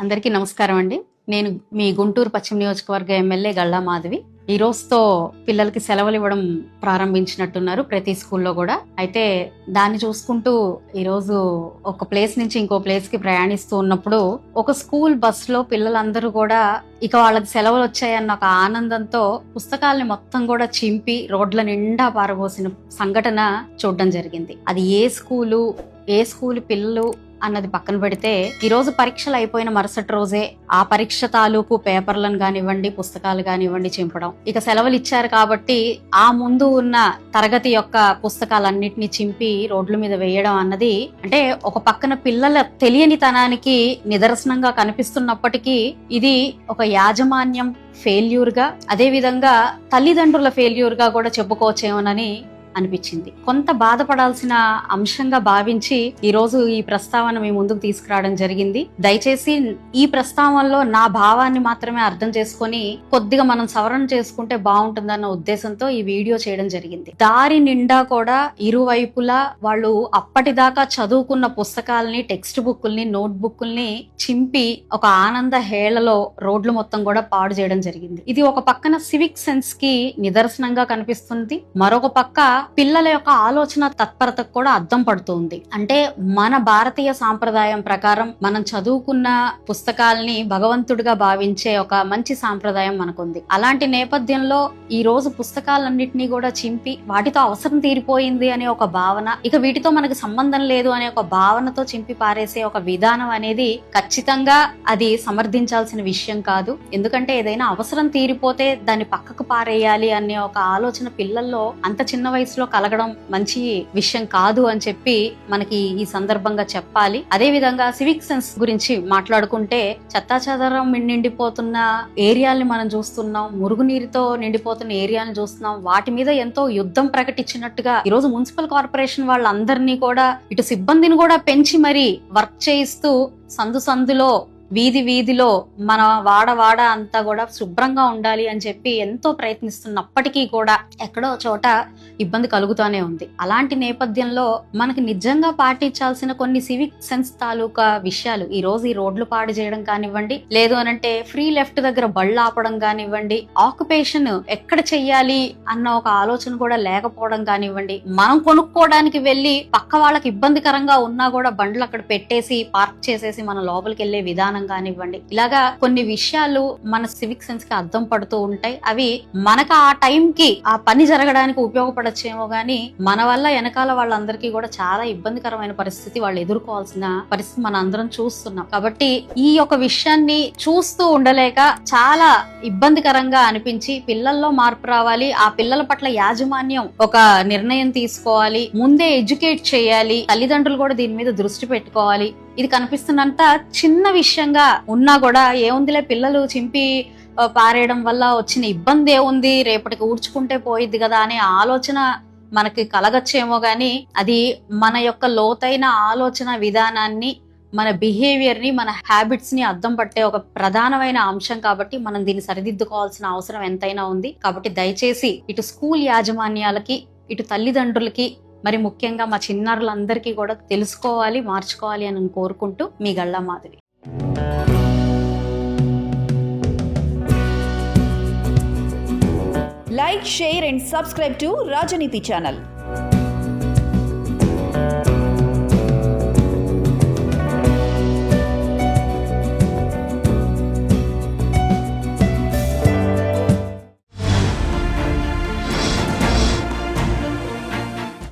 అందరికీ నమస్కారం అండి. నేను మీ గుంటూరు పశ్చిమ నియోజకవర్గ ఎమ్మెల్యే గల్లా మాధవి. ఈ రోజుతో పిల్లలకి సెలవులు ఇవ్వడం ప్రారంభించినట్టున్నారు ప్రతి స్కూల్లో కూడా. అయితే దాన్ని చూసుకుంటూ ఈరోజు ఒక ప్లేస్ నుంచి ఇంకో ప్లేస్ కి ప్రయాణిస్తూ ఉన్నప్పుడు ఒక స్కూల్ బస్ లో పిల్లలందరూ కూడా ఇక వాళ్ళకి సెలవులు వచ్చాయన్న ఒక ఆనందంతో పుస్తకాలని మొత్తం కూడా చింపి రోడ్ల నిండా పారబోసిన సంఘటన చూడడం జరిగింది. అది ఏ స్కూలు పిల్లలు అన్నది పక్కన పెడితే ఈ రోజు పరీక్షలు అయిపోయిన మరుసటి రోజే ఆ పరీక్ష తాలూకు పేపర్లను కానివ్వండి, పుస్తకాలు కానివ్వండి చింపడం. ఇక సెలవులు ఇచ్చారు కాబట్టి ఆ ముందు ఉన్న తరగతి యొక్క పుస్తకాలన్నిటిని చింపి రోడ్ల మీద వేయడం అన్నది అంటే ఒక పక్కన పిల్లల తెలియనితనానికి నిదర్శనంగా కనిపిస్తున్నప్పటికీ ఇది ఒక యాజమాన్యం ఫెయిల్యూర్ గా, అదే విధంగా తల్లిదండ్రుల ఫెయిల్యూర్ గా కూడా చెప్పుకోవచ్చేమోనని అనిపించింది. కొంత బాధపడాల్సిన అంశంగా భావించి ఈ రోజు ఈ ప్రస్తావన మీ ముందుకు తీసుకురావడం జరిగింది. దయచేసి ఈ ప్రస్తావనలో నా భావాన్ని మాత్రమే అర్థం చేసుకొని కొద్దిగా మనం సవరణ చేసుకుంటే బాగుంటుందన్న ఉద్దేశంతో ఈ వీడియో చేయడం జరిగింది. దారి నిండా కూడా ఇరువైపులా వాళ్ళు అప్పటిదాకా చదువుకున్న పుస్తకాలని, టెక్స్ట్ బుక్కుల్ని, నోట్ బుక్కుల్ని చింపి ఒక ఆనంద హేళలో రోడ్లు మొత్తం కూడా పాడు చేయడం జరిగింది. ఇది ఒక పక్కన సివిక్ సెన్స్ కి నిదర్శనంగా కనిపిస్తుంది, మరొక పక్క పిల్లల యొక్క ఆలోచన తత్పరతకు కూడా అద్దం పడుతుంది. అంటే మన భారతీయ సాంప్రదాయం ప్రకారం మనం చదువుకున్న పుస్తకాలని భగవంతుడిగా భావించే ఒక మంచి సాంప్రదాయం మనకుంది. అలాంటి నేపథ్యంలో ఈ రోజు పుస్తకాలన్నింటినీ కూడా చింపి వాటితో అవసరం తీరిపోయింది అనే ఒక భావన, ఇక వీటితో మనకి సంబంధం లేదు అనే ఒక భావనతో చింపి పారేసే ఒక విధానం అనేది ఖచ్చితంగా అది సమర్థించాల్సిన విషయం కాదు. ఎందుకంటే ఏదైనా అవసరం తీరిపోతే దాన్ని పక్కకు పారేయాలి అనే ఒక ఆలోచన పిల్లల్లో అంత చిన్న వయసులో కలగడం మంచి విషయం కాదు అని చెప్పి మనకి ఈ సందర్భంగా చెప్పాలి. అదే విధంగా సివిక్ సెన్స్ గురించి మాట్లాడుకుంటే చెత్తాచెదారం నిండిపోతున్న ఏరియాల్ని మనం చూస్తున్నాం, మురుగునీరుతో నిండిపోతున్న ఏరియాని చూస్తున్నాం. వాటి మీద ఎంతో యుద్ధం ప్రకటించినట్టుగా ఈరోజు మున్సిపల్ కార్పొరేషన్ వాళ్ళందరినీ కూడా ఇటు సిబ్బందిని కూడా పెంచి మరీ వర్క్ చేయిస్తూ సందులో వీధిలో మన వాడ అంతా కూడా శుభ్రంగా ఉండాలి అని చెప్పి ఎంతో ప్రయత్నిస్తున్నప్పటికీ కూడా ఎక్కడో చోట ఇబ్బంది కలుగుతూనే ఉంది. అలాంటి నేపథ్యంలో మనకి నిజంగా పాటించాల్సిన కొన్ని సివిక్ సెన్స్ తాలూకా విషయాలు ఈ రోజు ఈ రోడ్లు పాడు చేయడం కానివ్వండి, లేదు అనంటే ఫ్రీ లెఫ్ట్ దగ్గర బళ్ళు ఆపడం కానివ్వండి, ఆక్యుపేషన్ ఎక్కడ చెయ్యాలి అన్న ఒక ఆలోచన కూడా లేకపోవడం కానివ్వండి, మనం కొనుక్కోవడానికి వెళ్ళి పక్క వాళ్ళకి ఇబ్బందికరంగా ఉన్నా కూడా బండ్లు అక్కడ పెట్టేసి పార్క్ చేసేసి మనం లోపలికి వెళ్లే విధానం కానివ్వండి, ఇలాగా కొన్ని విషయాలు మన సివిక్ సెన్స్ కి అద్దం పడుతూ ఉంటాయి. అవి మనకు ఆ టైం కి ఆ పని జరగడానికి ఉపయోగపడచ్చేమో గానీ మన వల్ల వెనకాల వాళ్ళందరికీ కూడా చాలా ఇబ్బందికరమైన పరిస్థితి వాళ్ళు ఎదుర్కోవాల్సిన పరిస్థితి మన అందరం చూస్తున్నాం. కాబట్టి ఈ యొక్క విషయాన్ని చూస్తూ ఉండలేక చాలా ఇబ్బందికరంగా అనిపించి పిల్లల్లో మార్పు రావాలి, ఆ పిల్లల పట్ల యాజమాన్యం ఒక నిర్ణయం తీసుకోవాలి, ముందే ఎడ్యుకేట్ చేయాలి, తల్లిదండ్రులు కూడా దీని మీద దృష్టి పెట్టుకోవాలి. ఇది కనిపిస్తున్నంత చిన్న విషయంగా ఉన్నా కూడా ఏముందిలే పిల్లలు చింపి పారేయడం వల్ల వచ్చిన ఇబ్బంది ఏముంది, రేపటికి ఊడ్చుకుంటే పోయిద్ది కదా అనే ఆలోచన మనకి కలగచ్చేమో గానీ అది మన యొక్క లోతైన ఆలోచన విధానాన్ని, మన బిహేవియర్ ని, మన హ్యాబిట్స్ ని అద్దం పట్టే ఒక ప్రధానమైన అంశం. కాబట్టి మనం దీన్ని సరిదిద్దుకోవాల్సిన అవసరం ఎంతైనా ఉంది. కాబట్టి దయచేసి ఇటు స్కూల్ యాజమాన్యాలకి, ఇటు తల్లిదండ్రులకి, మరి ముఖ్యంగా మా చిన్నారులందరికీ కూడా తెలుసుకోవాలి, మార్చుకోవాలి అని కోరుకుంటూ మీ Galla Madhavi. Like, share and subscribe to Rajaniti channel.